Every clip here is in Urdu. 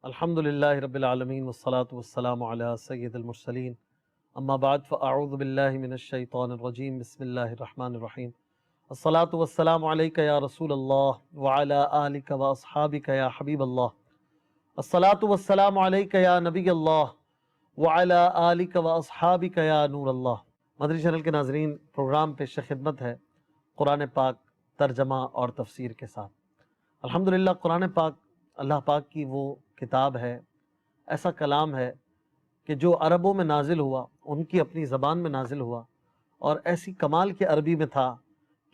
الحمد للہ رب العالمین والصلاة والسلام علی سید المرسلین اما بعد فاعوذ باللہ من الشیطان الرجیم بسم اللہ الرحمن الرحیم الصلاة والسلام علیک یا رسول اللہ وعلی آلک واصحابک یا حبیب اللہ الصلاة والسلام علیک یا نبی اللہ وعلی آلک واصحابک یا نور اللہ۔ مدری چینل کے ناظرین، پروگرام پیش خدمت ہے قرآن پاک ترجمہ اور تفسیر کے ساتھ۔ الحمدللہ قرآن پاک اللہ پاک کی وہ کتاب ہے، ایسا کلام ہے کہ جو عربوں میں نازل ہوا، ان کی اپنی زبان میں نازل ہوا، اور ایسی کمال کے عربی میں تھا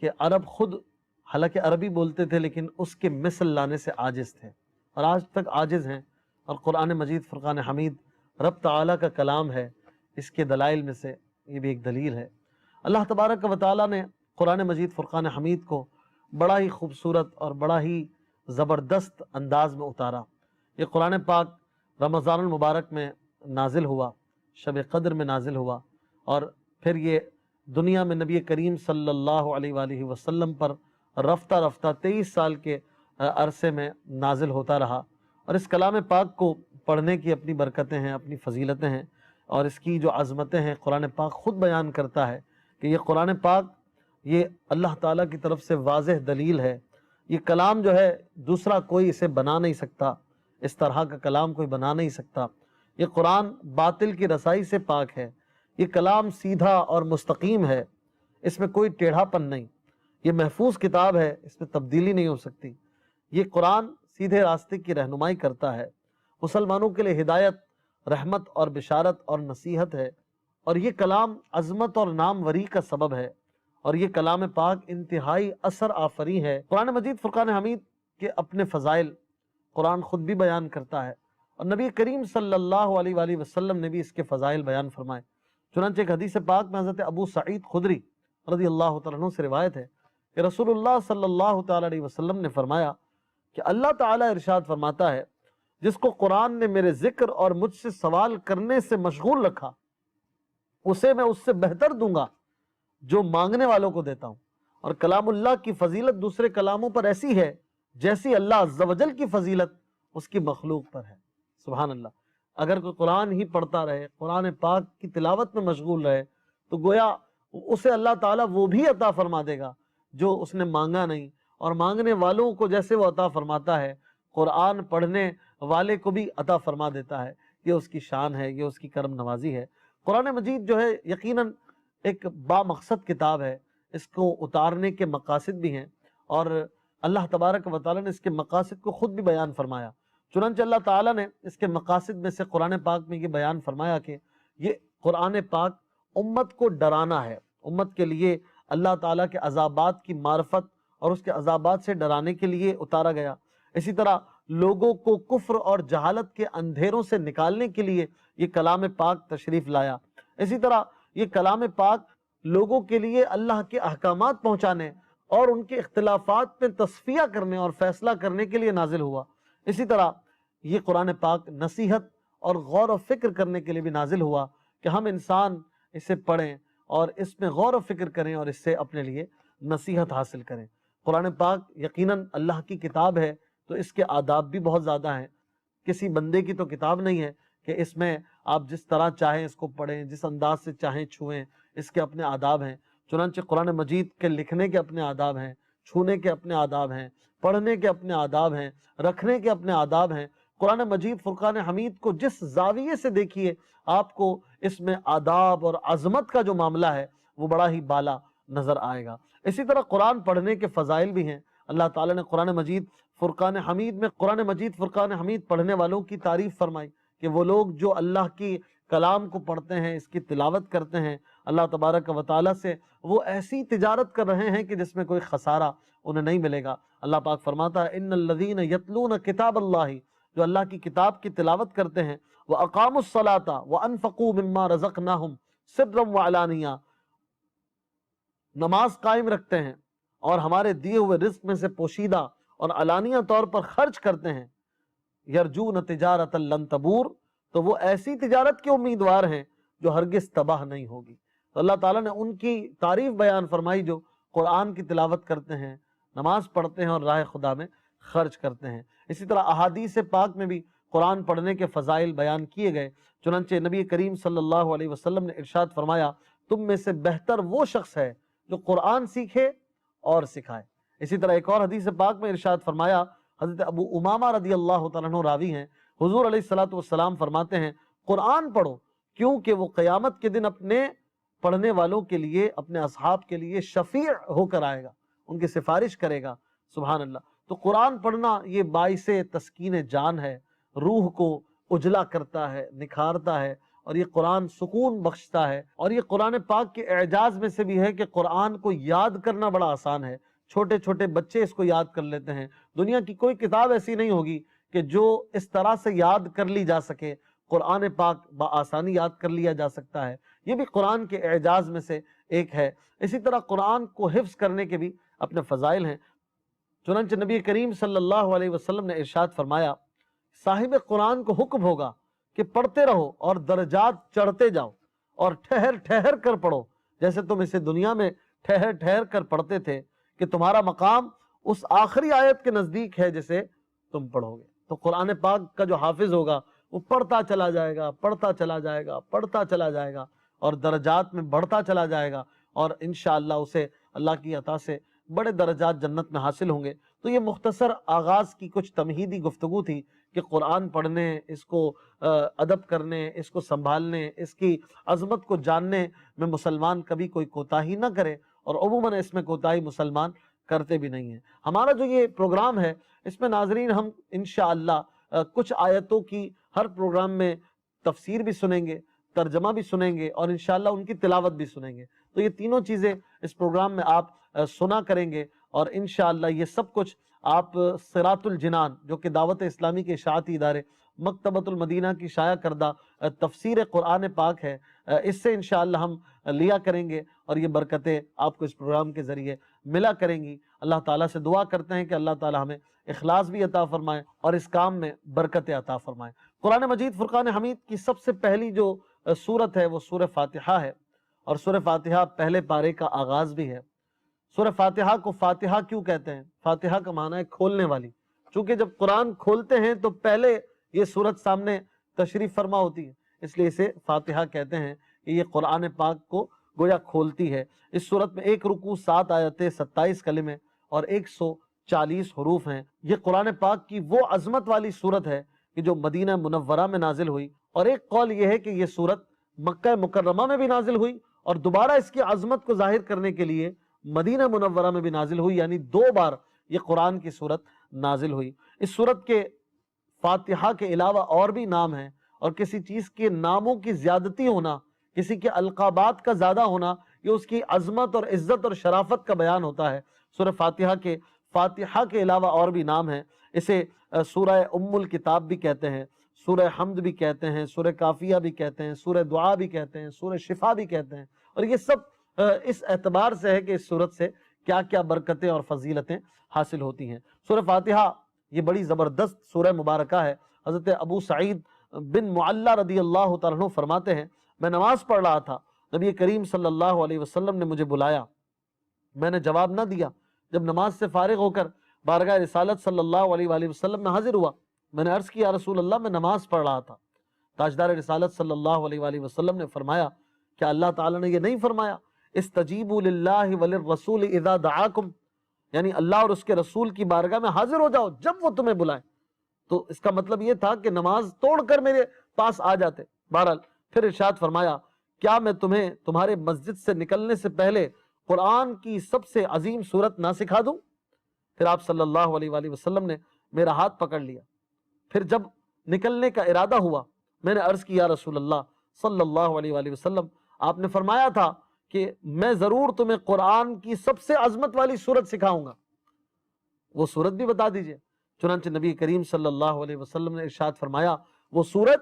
کہ عرب خود حالانکہ عربی بولتے تھے لیکن اس کے مثل لانے سے عاجز تھے، اور آج تک عاجز ہیں۔ اور قرآن مجید فرقان حمید رب تعالیٰ کا کلام ہے، اس کے دلائل میں سے یہ بھی ایک دلیل ہے۔ اللہ تبارک و تعالیٰ نے قرآن مجید فرقان حمید کو بڑا ہی خوبصورت اور بڑا ہی زبردست انداز میں اتارا۔ یہ قرآن پاک رمضان المبارک میں نازل ہوا، شب قدر میں نازل ہوا، اور پھر یہ دنیا میں نبی کریم صلی اللہ علیہ وآلہ وسلم پر رفتہ رفتہ 23 سال کے عرصے میں نازل ہوتا رہا۔ اور اس کلام پاک کو پڑھنے کی اپنی برکتیں ہیں، اپنی فضیلتیں ہیں، اور اس کی جو عظمتیں ہیں قرآن پاک خود بیان کرتا ہے کہ یہ قرآن پاک یہ اللہ تعالیٰ کی طرف سے واضح دلیل ہے۔ یہ کلام جو ہے دوسرا کوئی اسے بنا نہیں سکتا، اس طرح کا کلام کوئی بنا نہیں سکتا۔ یہ قرآن باطل کی رسائی سے پاک ہے، یہ کلام سیدھا اور مستقیم ہے، اس میں کوئی ٹیڑھا پن نہیں، یہ محفوظ کتاب ہے، اس میں تبدیلی نہیں ہو سکتی۔ یہ قرآن سیدھے راستے کی رہنمائی کرتا ہے، مسلمانوں کے لیے ہدایت، رحمت اور بشارت اور نصیحت ہے، اور یہ کلام عظمت اور ناموری کا سبب ہے، اور یہ کلام پاک انتہائی اثر آفری ہے۔ قرآن مجید فرقان حمید کے اپنے فضائل قرآن خود بھی بیان کرتا ہے، اور نبی کریم صلی اللہ علیہ وآلہ وسلم نے بھی اس کے فضائل بیان فرمائے۔ چنانچہ ایک حدیث پاک میں حضرت ابو سعید خدری رضی اللہ تعالیٰ عنہ سے روایت ہے کہ رسول اللہ صلی اللہ تعالیٰ علیہ وسلم نے فرمایا کہ اللہ تعالیٰ ارشاد فرماتا ہے، جس کو قرآن نے میرے ذکر اور مجھ سے سوال کرنے سے مشغول رکھا، اسے میں اس سے بہتر دوں گا جو مانگنے والوں کو دیتا ہوں۔ اور کلام اللہ کی فضیلت دوسرے کلاموں پر ایسی ہے جیسی اللہ عز و جل کی فضیلت اس کی مخلوق پر ہے۔ سبحان اللہ۔ اگر کوئی قرآن ہی پڑھتا رہے، قرآن پاک کی تلاوت میں مشغول رہے، تو گویا اسے اللہ تعالیٰ وہ بھی عطا فرما دے گا جو اس نے مانگا نہیں، اور مانگنے والوں کو جیسے وہ عطا فرماتا ہے، قرآن پڑھنے والے کو بھی عطا فرما دیتا ہے۔ یہ اس کی شان ہے، یہ اس کی کرم نوازی ہے۔ قرآن مجید جو ہے یقیناً ایک با مقصد کتاب ہے، اس کو اتارنے کے مقاصد بھی ہیں، اور اللہ تبارک و تعالیٰ نے اس کے مقاصد کو خود بھی بیان فرمایا۔ چنانچہ اللہ تعالیٰ نے اس کے مقاصد میں سے قرآن پاک میں یہ بیان فرمایا کہ یہ قرآن پاک امت کو ڈرانا ہے، امت کے لیے اللہ تعالیٰ کے عذابات کی معرفت اور اس کے عذابات سے ڈرانے کے لیے اتارا گیا۔ اسی طرح لوگوں کو کفر اور جہالت کے اندھیروں سے نکالنے کے لیے یہ کلام پاک تشریف لایا۔ اسی طرح یہ کلام پاک لوگوں کے لیے اللہ کے احکامات پہنچانے اور ان کے اختلافات میں تصفیہ کرنے اور فیصلہ کرنے کے لیے نازل ہوا۔ اسی طرح یہ قرآن پاک نصیحت اور غور و فکر کرنے کے لیے بھی نازل ہوا کہ ہم انسان اسے پڑھیں اور اس میں غور و فکر کریں اور اس سے اپنے لیے نصیحت حاصل کریں۔ قرآن پاک یقیناً اللہ کی کتاب ہے تو اس کے آداب بھی بہت زیادہ ہیں۔ کسی بندے کی تو کتاب نہیں ہے کہ اس میں آپ جس طرح چاہیں اس کو پڑھیں، جس انداز سے چاہیں چھوئیں، اس کے اپنے آداب ہیں۔ چنانچہ قرآن مجید کے لکھنے کے اپنے آداب ہیں، چھونے کے اپنے آداب ہیں، پڑھنے کے اپنے آداب ہیں، رکھنے کے اپنے آداب ہیں۔ قرآن مجید فرقان حمید کو جس زاویے سے دیکھیے آپ کو اس میں آداب اور عظمت کا جو معاملہ ہے وہ بڑا ہی بالا نظر آئے گا۔ اسی طرح قرآن پڑھنے کے فضائل بھی ہیں۔ اللہ تعالیٰ نے قرآن مجید فرقان حمید میں قرآن مجید فرقان حمید پڑھنے والوں کی تعریف فرمائی کہ وہ لوگ جو اللہ کی کلام کو پڑھتے ہیں، اس کی تلاوت کرتے ہیں، اللہ تبارک و تعالیٰ سے وہ ایسی تجارت کر رہے ہیں کہ جس میں کوئی خسارہ انہیں نہیں ملے گا۔ اللہ پاک فرماتا ہے ان الذین یتلون کتاب اللہ، جو اللہ کی کتاب کی تلاوت کرتے ہیں، وَأَقَامُوا الصَّلَاةَ وَأَنفَقُوا مِمَّا رَزَقْنَاهُمْ سِرًّا وَعَلَانِيَةً، نماز قائم رکھتے ہیں اور ہمارے دیے ہوئے رزق میں سے پوشیدہ اور علانیہ طور پر خرچ کرتے ہیں، یرجون تجارۃ لن تبور، تو وہ ایسی تجارت کے امیدوار ہیں جو ہرگز تباہ نہیں ہوگی۔ تو اللہ تعالیٰ نے ان کی تعریف بیان فرمائی جو قرآن کی تلاوت کرتے ہیں، نماز پڑھتے ہیں اور راہ خدا میں خرچ کرتے ہیں۔ اسی طرح احادیث پاک میں بھی قرآن پڑھنے کے فضائل بیان کیے گئے۔ چنانچہ نبی کریم صلی اللہ علیہ وسلم نے ارشاد فرمایا تم میں سے بہتر وہ شخص ہے جو قرآن سیکھے اور سکھائے۔ اسی طرح ایک اور حدیث پاک میں ارشاد فرمایا، حضرت ابو امامہ رضی اللہ تعالیٰ عنہ راوی ہیں، حضور علیہ الصلوۃ والسلام فرماتے ہیں قرآن پڑھو کیونکہ وہ قیامت کے دن اپنے پڑھنے والوں کے لیے، اپنے اصحاب کے لیے شفیع ہو کر آئے گا، ان کی سفارش کرے گا۔ سبحان اللہ۔ تو قرآن پڑھنا یہ باعث تسکین جان ہے، روح کو اجلا کرتا ہے، نکھارتا ہے، اور یہ قرآن سکون بخشتا ہے۔ اور یہ قرآن پاک کے اعجاز میں سے بھی ہے کہ قرآن کو یاد کرنا بڑا آسان ہے، چھوٹے چھوٹے بچے اس کو یاد کر لیتے ہیں۔ دنیا کی کوئی کتاب ایسی نہیں ہوگی کہ جو اس طرح سے یاد کر لی جا سکے۔ قرآن پاک بآسانی یاد کر لیا جا سکتا ہے، یہ بھی قرآن کے اعجاز میں سے ایک ہے۔ اسی طرح قرآن کو حفظ کرنے کے بھی اپنے فضائل ہیں۔ چنانچہ نبی کریم صلی اللہ علیہ وسلم نے ارشاد فرمایا صاحب قرآن کو حکم ہوگا کہ پڑھتے رہو اور درجات چڑھتے جاؤ، اور ٹھہر ٹھہر کر پڑھو، جیسے تم اسے دنیا میں ٹھہر ٹھہر کر پڑھتے تھے، کہ تمہارا مقام اس آخری آیت کے نزدیک ہے جسے تم پڑھو گے۔ تو قرآن پاک کا جو حافظ ہوگا وہ پڑھتا چلا جائے گا، پڑھتا چلا جائے گا، پڑھتا چلا جائے گا، اور درجات میں بڑھتا چلا جائے گا، اور انشاءاللہ اسے اللہ کی عطا سے بڑے درجات جنت میں حاصل ہوں گے۔ تو یہ مختصر آغاز کی کچھ تمہیدی گفتگو تھی کہ قرآن پڑھنے، اس کو ادب کرنے، اس کو سنبھالنے، اس کی عظمت کو جاننے میں مسلمان کبھی کوئی کوتاہی نہ کرے، اور عموماً اس میں کوتاہی مسلمان کرتے بھی نہیں ہیں۔ ہمارا جو یہ پروگرام ہے اس میں ناظرین ہم انشاءاللہ کچھ آیتوں کی ہر پروگرام میں تفسیر بھی سنیں گے، ترجمہ بھی سنیں گے، اور انشاءاللہ ان کی تلاوت بھی سنیں گے۔ تو یہ تینوں چیزیں اس پروگرام میں آپ سنا کریں گے، اور انشاءاللہ یہ سب کچھ آپ صراط الجنان جو کہ دعوت اسلامی کے اشاعتی ادارے مکتبۃ المدینہ کی شائع کردہ تفسیر قرآن پاک ہے، اس سے انشاءاللہ ہم لیا کریں گے، اور یہ برکتیں آپ کو اس پروگرام کے ذریعے ملا کریں گی۔ اللہ تعالیٰ سے دعا کرتے ہیں کہ اللہ تعالیٰ ہمیں اخلاص بھی عطا فرمائے اور اس کام میں برکتیں عطا فرمائے۔ قرآن مجید فرقان حمید کی سب سے پہلی جو سورت ہے وہ سورہ فاتحہ ہے، اور سورہ فاتحہ پہلے پارے کا آغاز بھی ہے۔ سورہ فاتحہ کو فاتحہ کیوں کہتے ہیں؟ فاتحہ کا معنی ہے کھولنے والی، چونکہ جب قرآن کھولتے ہیں تو پہلے یہ سورت سامنے تشریف فرما ہوتی ہے، اس لیے اسے فاتحہ کہتے ہیں کہ یہ قرآن پاک کو گویا کھولتی ہے۔ اس سورت میں 1 رکوع 7 آیتیں 27 کلمے اور 140 حروف ہیں۔ یہ قرآن پاک کی وہ عظمت والی سورت ہے کہ جو مدینہ منورہ میں نازل ہوئی، اور ایک قول یہ ہے کہ یہ سورت مکہ مکرمہ میں بھی نازل ہوئی، اور دوبارہ اس کی عظمت کو ظاہر کرنے کے لیے مدینہ منورہ میں بھی نازل ہوئی، یعنی 2 بار یہ قرآن کی سورت نازل ہوئی۔ اس سورت کے فاتحہ کے علاوہ اور بھی نام ہیں، اور کسی چیز کے ناموں کی زیادتی ہونا، کسی کے القابات کا زیادہ ہونا، یہ اس کی عظمت اور عزت اور شرافت کا بیان ہوتا ہے۔ سورہ فاتحہ کے علاوہ اور بھی نام ہیں، اسے سورہ ام الکتاب بھی کہتے ہیں، سورہ حمد بھی کہتے ہیں، سورہ کافیہ بھی کہتے ہیں، سورہ دعا بھی کہتے ہیں، سورہ شفا بھی کہتے ہیں، اور یہ سب اس اعتبار سے ہے کہ اس سورت سے کیا کیا برکتیں اور فضیلتیں حاصل ہوتی ہیں۔ سورہ فاتحہ یہ بڑی زبردست سورہ مبارکہ ہے۔ حضرت ابو سعید بن معلہ رضی اللہ تعالیٰ عنہ فرماتے ہیں میں نماز پڑھ رہا تھا، نبی کریم صلی اللہ علیہ وسلم نے مجھے بلایا، میں نے جواب نہ دیا۔ جب نماز سے فارغ ہو کر بارگاہ رسالت صلی اللہ علیہ وآلہ وسلم میں حاضر ہوا، میں نے عرض کیا رسول اللہ میں نماز پڑھ رہا تھا۔ تاجدار رسالت صلی اللہ علیہ وآلہ وسلم نے فرمایا کیا اللہ تعالیٰ نے یہ نہیں فرمایا استجیبوا للہ وللرسول اذا دعاکم، یعنی اللہ اور اس کے رسول کی بارگاہ میں حاضر ہو جاؤ جب وہ تمہیں بلائیں؟ تو اس کا مطلب یہ تھا کہ نماز توڑ کر میرے پاس آ جاتے۔ بہرحال پھر ارشاد فرمایا کیا میں تمہیں تمہارے مسجد سے نکلنے سے پہلے قرآن کی سب سے عظیم سورت نہ سکھا دوں؟ پھر آپ صلی اللہ علیہ وآلہ وسلم نے میرا ہاتھ پکڑ لیا۔ پھر جب نکلنے کا ارادہ ہوا میں نے عرض کی یا رسول اللہ صلی اللہ علیہ وآلہ وسلم، آپ نے فرمایا تھا کہ میں ضرور تمہیں قرآن کی سب سے عظمت والی سورت سکھاؤں گا، وہ سورت بھی بتا دیجئے۔ چنانچہ نبی کریم صلی اللہ علیہ وسلم نے ارشاد فرمایا وہ سورت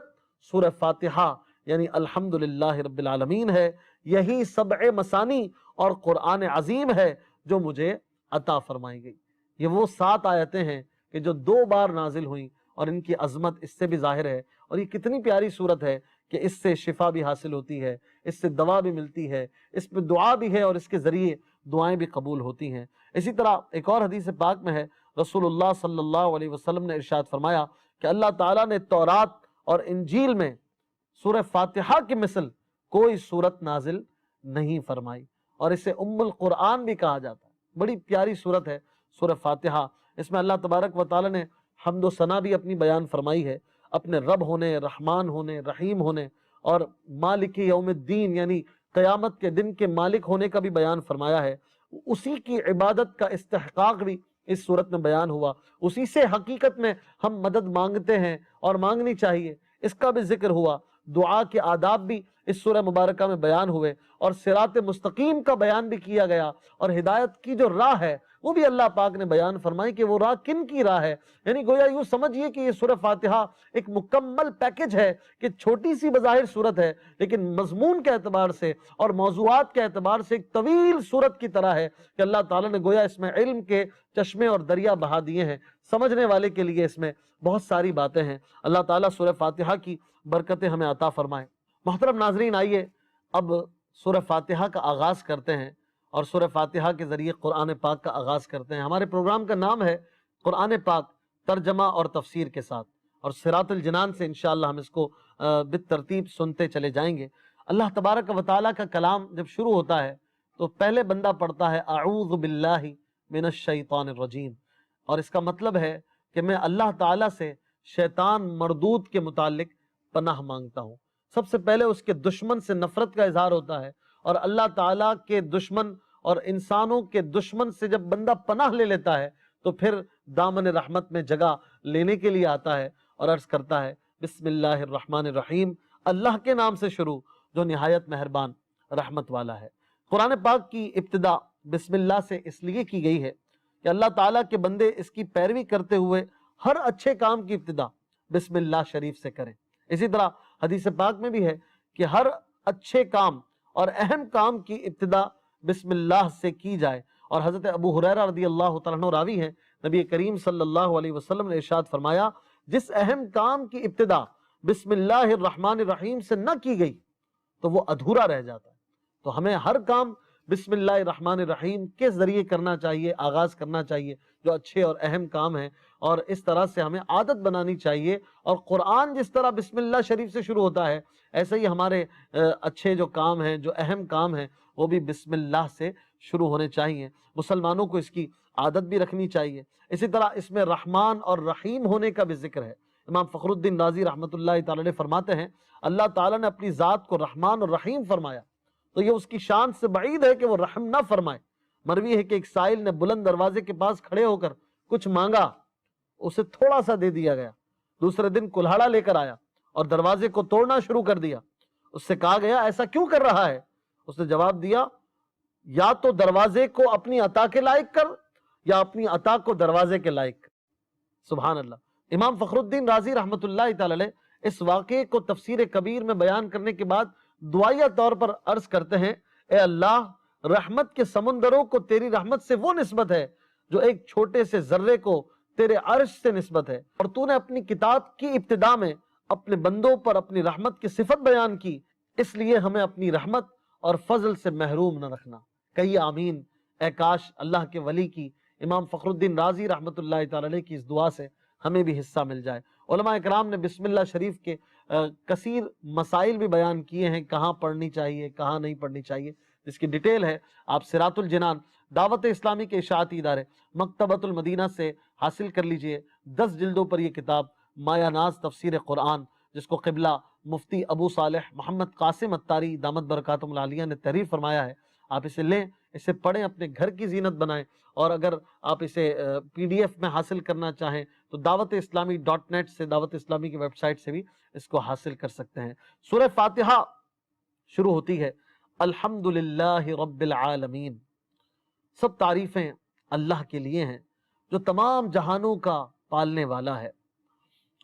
سورہ فاتحہ یعنی الحمدللہ رب العالمین ہے، یہی 7 مثانی اور قرآن عظیم ہے جو مجھے عطا فرمائی گئی۔ یہ وہ 7 آیتیں ہیں کہ جو 2 بار نازل ہوئیں، اور ان کی عظمت اس سے بھی ظاہر ہے، اور یہ کتنی پیاری صورت ہے کہ اس سے شفا بھی حاصل ہوتی ہے، اس سے دوا بھی ملتی ہے، اس میں دعا بھی ہے، اور اس کے ذریعے دعائیں بھی قبول ہوتی ہیں۔ اسی طرح ایک اور حدیث پاک میں ہے رسول اللہ صلی اللہ علیہ وسلم نے ارشاد فرمایا کہ اللہ تعالیٰ نے تورات اور انجیل میں سورہ فاتحہ کی مثل کوئی سورت نازل نہیں فرمائی، اور اسے ام القرآن بھی کہا جاتا ہے۔ بڑی پیاری سورت ہے سورہ فاتحہ۔ اس میں اللہ تبارک و تعالیٰ نے حمد و ثنا بھی اپنی بیان فرمائی ہے، اپنے رب ہونے، رحمان ہونے، رحیم ہونے، اور مالک یوم الدین یعنی قیامت کے دن کے مالک ہونے کا بھی بیان فرمایا ہے۔ اسی کی عبادت کا استحقاق بھی اس صورت میں بیان ہوا، اسی سے حقیقت میں ہم مدد مانگتے ہیں اور مانگنی چاہیے، اس کا بھی ذکر ہوا۔ دعا کے آداب بھی اس سورہ مبارکہ میں بیان ہوئے، اور صراط مستقیم کا بیان بھی کیا گیا، اور ہدایت کی جو راہ ہے وہ بھی اللہ پاک نے بیان فرمائی کہ وہ راہ کن کی راہ ہے۔ یعنی گویا یوں سمجھیے کہ یہ سورہ فاتحہ ایک مکمل پیکج ہے، کہ چھوٹی سی بظاہر صورت ہے لیکن مضمون کے اعتبار سے اور موضوعات کے اعتبار سے ایک طویل صورت کی طرح ہے، کہ اللہ تعالیٰ نے گویا اس میں علم کے چشمے اور دریا بہا دیے ہیں۔ سمجھنے والے کے لیے اس میں بہت ساری باتیں ہیں۔ اللہ تعالیٰ سورہ فاتحہ کی برکتیں ہمیں عطا فرمائے۔ محترم ناظرین، آئیے اب سورہ فاتحہ کا آغاز کرتے ہیں، اور سورہ فاتحہ کے ذریعے قرآن پاک کا آغاز کرتے ہیں۔ ہمارے پروگرام کا نام ہے قرآن پاک ترجمہ اور تفسیر کے ساتھ، اور صراط الجنان سے انشاءاللہ ہم اس کو بالترتیب سنتے چلے جائیں گے۔ اللہ تبارک و تعالیٰ کا کلام جب شروع ہوتا ہے تو پہلے بندہ پڑھتا ہے اعوذ باللہ من الشیطان الرجیم، اور اس کا مطلب ہے کہ میں اللہ تعالیٰ سے شیطان مردود کے متعلق پناہ مانگتا ہوں۔ سب سے پہلے اس کے دشمن سے نفرت کا اظہار ہوتا ہے، اور اللہ تعالیٰ کے دشمن اور انسانوں کے دشمن سے جب بندہ پناہ لے لیتا ہے تو پھر دامن رحمت میں جگہ لینے کے لیے آتا ہے اور عرض کرتا ہے بسم اللہ الرحمن الرحیم، اللہ کے نام سے شروع جو نہایت مہربان رحمت والا ہے۔ قرآن پاک کی ابتدا بسم اللہ سے اس لیے کی گئی ہے کہ اللہ تعالیٰ کے بندے اس کی پیروی کرتے ہوئے ہر اچھے کام کی ابتدا بسم اللہ شریف سے کریں۔ اسی طرح حدیث پاک میں بھی ہے کہ ہر اچھے کام اور اہم کام کی ابتدا بسم اللہ سے کی جائے، اور حضرت ابو ہریرہ رضی اللہ تعالیٰ عنہ راوی ہیں، نبی کریم صلی اللہ علیہ وسلم نے ارشاد فرمایا جس اہم کام کی ابتدا بسم اللہ الرحمن الرحیم سے نہ کی گئی تو وہ ادھورا رہ جاتا ہے۔ تو ہمیں ہر کام بسم اللہ الرحمن الرحیم کے ذریعے کرنا چاہیے، آغاز کرنا چاہیے، جو اچھے اور اہم کام ہیں، اور اس طرح سے ہمیں عادت بنانی چاہیے۔ اور قرآن جس طرح بسم اللہ شریف سے شروع ہوتا ہے، ایسے ہی ہمارے اچھے جو کام ہیں، جو اہم کام ہیں، وہ بھی بسم اللہ سے شروع ہونے چاہیے۔ مسلمانوں کو اس کی عادت بھی رکھنی چاہیے۔ اسی طرح اس میں رحمان اور رحیم ہونے کا بھی ذکر ہے۔ امام فخر الدین رازی رحمۃ اللہ تعالی علیہ فرماتے ہیں اللہ تعالیٰ نے اپنی ذات کو رحمان اور رحیم فرمایا تو یہ اس کی شان سے بعید ہے کہ وہ رحم نہ فرمائے۔ مروی ہے کہ ایک سائل نے بلند دروازے کے پاس کھڑے ہو کر کچھ مانگا، اسے تھوڑا سا دے دیا گیا۔ دوسرے دن کلہاڑا لے کر آیا اور دروازے کو توڑنا شروع کر دیا۔ اس سے کہا گیا ایسا کیوں کر رہا ہے؟ اس نے جواب دیا یا تو دروازے کو اپنی عطا کے لائق کر یا اپنی عطا کو دروازے کے لائق کر۔ سبحان اللہ۔ امام فخر الدین رازی رحمۃ اللہ تعالی علیہ اس واقعے کو تفسیر کبیر میں بیان کرنے کے بعد دعائیہ طور پر عرض کرتے ہیں اے اللہ، رحمت کے سمندروں کو تیری رحمت سے وہ نسبت ہے جو ایک چھوٹے سے ذرے کو تیرے عرش سے نسبت ہے، اور تو نے اپنی کتاب کی ابتدا میں اپنے بندوں پر اپنی رحمت کی صفت بیان کی، اس لیے ہمیں اپنی رحمت اور فضل سے محروم نہ رکھنا۔ کہیے آمین۔ اے کاش اللہ کے ولی کی امام فخر الدین رازی رحمۃ اللہ تعالی علیہ کی اس دعا سے ہمیں بھی حصہ مل جائے۔ علماء اکرام نے بسم اللہ شریف کے کثیر مسائل بھی بیان کیے ہیں، کہاں پڑھنی چاہیے، کہاں نہیں پڑھنی چاہیے، جس کی ڈیٹیل ہے آپ صراط الجنان دعوت اسلامی کے اشاعتی ادارے مکتبۃ المدینہ سے حاصل کر لیجئے۔ 10 جلدوں پر یہ کتاب مایہ ناز تفسیر قرآن، جس کو قبلہ مفتی ابو صالح محمد قاسم اتاری دامت برکاتہم العالیہ نے تحریر فرمایا ہے، آپ اسے لیں، اسے پڑھیں، اپنے گھر کی زینت بنائیں، اور اگر آپ اسے پی ڈی ایف میں حاصل کرنا چاہیں تو دعوت اسلامی .net سے، دعوت اسلامی کی ویب سائٹ سے بھی اس کو حاصل کر سکتے ہیں۔ سورہ فاتحہ شروع ہوتی ہے الحمدللہ رب العالمین، سب تعریفیں اللہ کے لیے ہیں جو تمام جہانوں کا پالنے والا ہے۔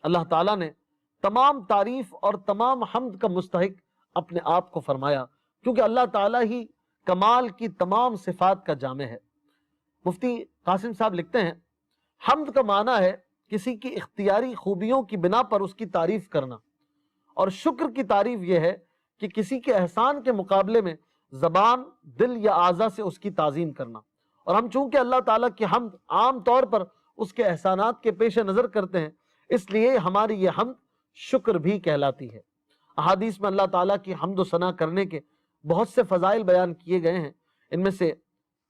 اللہ تعالیٰ نے تمام تعریف اور تمام حمد کا مستحق اپنے آپ کو فرمایا، کیونکہ اللہ تعالیٰ ہی کمال کی تمام صفات کا جامع ہے۔ مفتی قاسم صاحب لکھتے ہیں حمد کا معنی ہے کسی کی اختیاری خوبیوں کی بنا پر اس کی تعریف کرنا، اور شکر کی تعریف یہ ہے کہ کسی کے احسان کے مقابلے میں زبان، دل یا اعضاء سے اس کی تعظیم کرنا۔ اور ہم چونکہ اللہ تعالیٰ کی حمد عام طور پر اس کے احسانات کے پیش نظر کرتے ہیں، اس لیے ہماری یہ حمد شکر بھی کہلاتی ہے۔ احادیث میں اللہ تعالیٰ کی حمد و ثنا کرنے کے بہت سے فضائل بیان کیے گئے ہیں، ان میں سے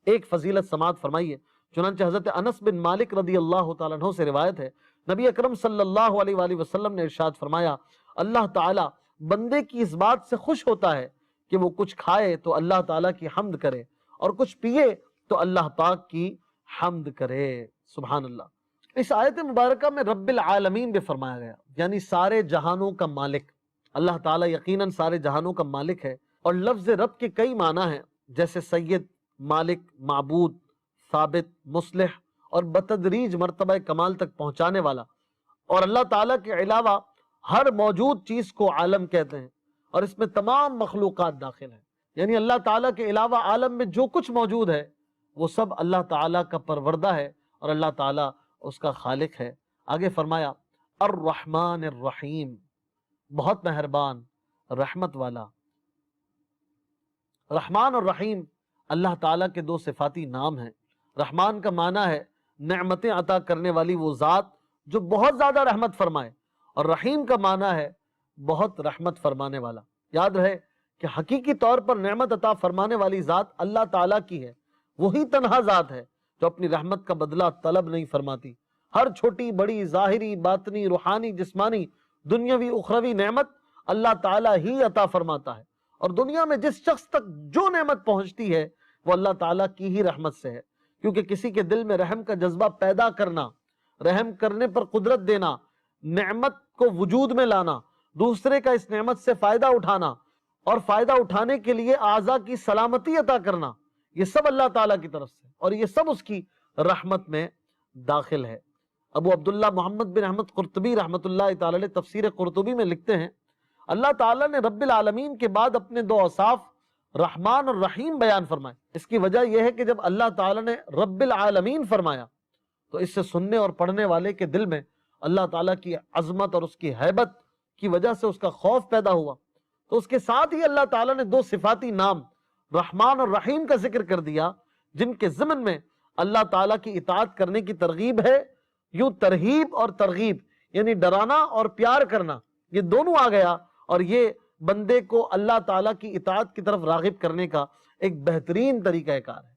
ایک فضیلت سماعت فرمائیے۔ چنانچہ حضرت انس بن مالک رضی اللہ تعالیٰ عنہ سے روایت ہے، نبی اکرم صلی اللہ علیہ وآلہ وسلم نے ارشاد فرمایا، اللہ تعالیٰ بندے کی اس بات سے خوش ہوتا ہے کہ وہ کچھ کھائے تو اللہ تعالیٰ کی حمد کرے اور کچھ پیے تو اللہ پاک کی حمد کرے۔ سبحان اللہ۔ اس آیت مبارکہ میں رب العالمین بھی فرمایا گیا، یعنی سارے جہانوں کا مالک۔ اللہ تعالیٰ یقیناً سارے جہانوں کا مالک ہے، اور لفظ رب کے کئی معنی ہیں، جیسے سید، مالک، معبود، ثابت، مصلح اور بتدریج مرتبہ کمال تک پہنچانے والا۔ اور اللہ تعالیٰ کے علاوہ ہر موجود چیز کو عالم کہتے ہیں، اور اس میں تمام مخلوقات داخل ہیں، یعنی اللہ تعالیٰ کے علاوہ عالم میں جو کچھ موجود ہے وہ سب اللہ تعالیٰ کا پروردہ ہے، اور اللہ تعالیٰ اس کا خالق ہے۔ آگے فرمایا الرحمن الرحیم، بہت مہربان، رحمت والا۔ رحمان اور رحیم اللہ تعالیٰ کے دو صفاتی نام ہیں۔ رحمان کا معنی ہے نعمتیں عطا کرنے والی وہ ذات جو بہت زیادہ رحمت فرمائے، اور رحیم کا معنی ہے بہت رحمت فرمانے والا۔ یاد رہے کہ حقیقی طور پر نعمت عطا فرمانے والی ذات اللہ تعالیٰ کی ہے، وہی تنہا ذات ہے جو اپنی رحمت کا بدلہ طلب نہیں فرماتی۔ ہر چھوٹی بڑی ظاہری، باطنی، روحانی، جسمانی، دنیاوی، اخروی نعمت اللہ تعالیٰ ہی عطا فرماتا ہے، اور دنیا میں جس شخص تک جو نعمت پہنچتی ہے وہ اللہ تعالیٰ کی ہی رحمت سے ہے، کیونکہ کسی کے دل میں رحم کا جذبہ پیدا کرنا، رحم کرنے پر قدرت دینا، نعمت کو وجود میں لانا، دوسرے کا اس نعمت سے فائدہ اٹھانا، اور فائدہ اٹھانے کے لیے اعضاء کی سلامتی عطا کرنا، یہ سب اللہ تعالیٰ کی طرف سے، اور یہ سب اس کی رحمت میں داخل ہے۔ ابو عبداللہ محمد بن احمد قرطبی رحمۃ اللہ تعالی علیہ تفسیر قرطبی میں لکھتے ہیں، اللہ تعالیٰ نے رب العالمین کے بعد اپنے دو اوصاف رحمان اور رحیم بیان فرمائے۔ اس کی وجہ یہ ہے کہ جب اللہ تعالیٰ نے رب العالمین فرمایا تو اس سے سننے اور پڑھنے والے کے دل میں اللہ تعالیٰ کی عظمت اور اس کی ہیبت کی وجہ سے اس کا خوف پیدا ہوا، تو اس کے ساتھ ہی اللہ تعالیٰ نے دو صفاتی نام رحمان اور رحیم کا ذکر کر دیا، جن کے ضمن میں اللہ تعالیٰ کی اطاعت کرنے کی ترغیب ہے۔ یوں ترہیب اور ترغیب یعنی ڈرانا اور پیار کرنا، یہ دونوں آ گیا، اور یہ بندے کو اللہ تعالیٰ کی اطاعت کی طرف راغب کرنے کا ایک بہترین طریقہ کار ہے۔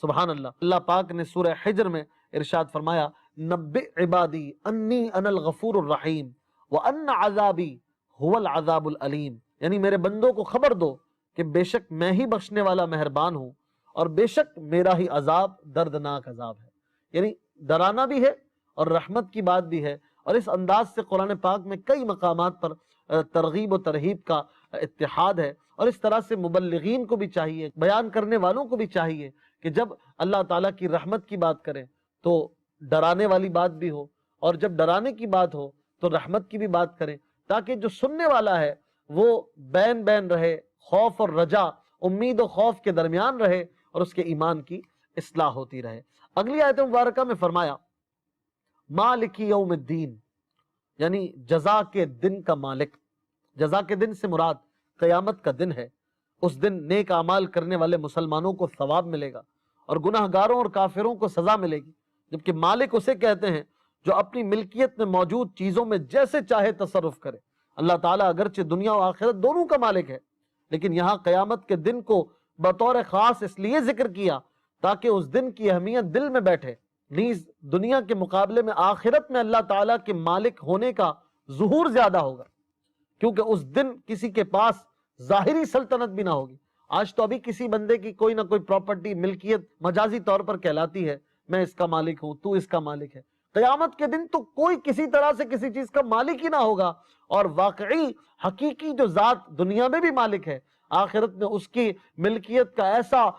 سبحان اللہ۔ اللہ پاک نے سورہ حجر میں ارشاد فرمایا، نبئ عبادی انی انا الغفور الرحیم وان عذابی هو العذاب العلیم، یعنی میرے بندوں کو خبر دو کہ بے شک میں ہی بخشنے والا مہربان ہوں، اور بے شک میرا ہی عذاب دردناک عذاب ہے۔ یعنی ڈرانا بھی ہے اور رحمت کی بات بھی ہے، اور اس انداز سے قرآن پاک میں کئی مقامات پر ترغیب و ترہیب کا اتحاد ہے، اور اس طرح سے مبلغین کو بھی چاہیے، بیان کرنے والوں کو بھی چاہیے کہ جب اللہ تعالیٰ کی رحمت کی بات کریں تو ڈرانے والی بات بھی ہو، اور جب ڈرانے کی بات ہو تو رحمت کی بھی بات کریں، تاکہ جو سننے والا ہے وہ بین بین رہے، خوف اور رجا، امید و خوف کے درمیان رہے، اور اس کے ایمان کی اصلاح ہوتی رہے۔ اگلی آیت مبارکہ میں فرمایا مالک یوم الدین، یعنی جزا کے دن کا مالک۔ جزا کے دن سے مراد قیامت کا دن ہے۔ اس دن نیک اعمال کرنے والے مسلمانوں کو ثواب ملے گا، اور گناہ گاروں اور کافروں کو سزا ملے گی، جبکہ مالک اسے کہتے ہیں جو اپنی ملکیت میں موجود چیزوں میں جیسے چاہے تصرف کرے۔ اللہ تعالیٰ اگرچہ دنیا و آخرت دونوں کا مالک ہے، لیکن یہاں قیامت کے دن کو بطور خاص اس لیے ذکر کیا تاکہ اس دن کی اہمیت دل میں بیٹھے۔ نیز دنیا کے مقابلے میں آخرت میں اللہ تعالیٰ کے مالک ہونے کا ظہور زیادہ ہوگا، کیونکہ اس دن کسی کے پاس ظاہری سلطنت بھی نہ ہوگی۔ آج تو ابھی کسی بندے کی کوئی نہ کوئی پراپرٹی، ملکیت مجازی طور پر کہلاتی ہے، میں اس کا مالک ہوں، تو اس کا مالک ہے۔ قیامت کے دن تو کوئی کسی طرح سے کسی چیز کا مالک ہی نہ ہوگا، اور واقعی حقیقی جو ذات دنیا میں بھی مالک ہے، آخرت میں اس کی ملکیت کا ایسا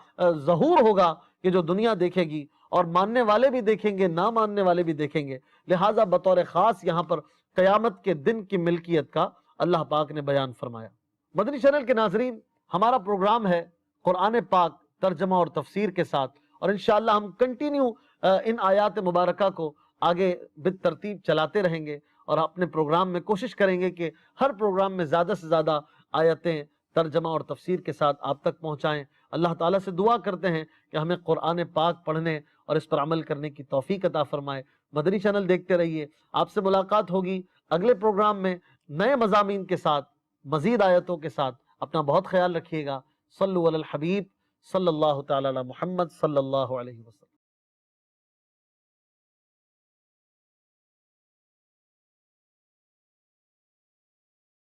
ظہور ہوگا کہ جو دنیا دیکھے گی، اور ماننے والے بھی دیکھیں گے، نہ ماننے والے بھی دیکھیں گے۔ لہٰذا بطور خاص یہاں پر قیامت کے دن کی ملکیت کا اللہ پاک نے بیان فرمایا۔ مدنی چینل کے ناظرین، ہمارا پروگرام ہے قرآن پاک ترجمہ اور تفسیر کے ساتھ، اور انشاءاللہ ہم کنٹینیو ان آیات مبارکہ کو آگے بالترتیب چلاتے رہیں گے، اور اپنے پروگرام میں کوشش کریں گے کہ ہر پروگرام میں زیادہ سے زیادہ آیتیں ترجمہ اور تفسیر کے ساتھ آپ تک پہنچائیں۔ اللہ تعالیٰ سے دعا کرتے ہیں کہ ہمیں قرآن پاک پڑھنے اور اس پر عمل کرنے کی توفیق عطا فرمائے۔ مدنی چینل دیکھتے رہیے. آپ سے ملاقات ہوگی اگلے پروگرام میں نئے مضامین کے ساتھ، مزید آیتوں کے ساتھ. اپنا بہت خیال رکھیے گا. صلو علی الحبیب صلی اللہ تعالی علی محمد صلی اللہ علیہ وسلم.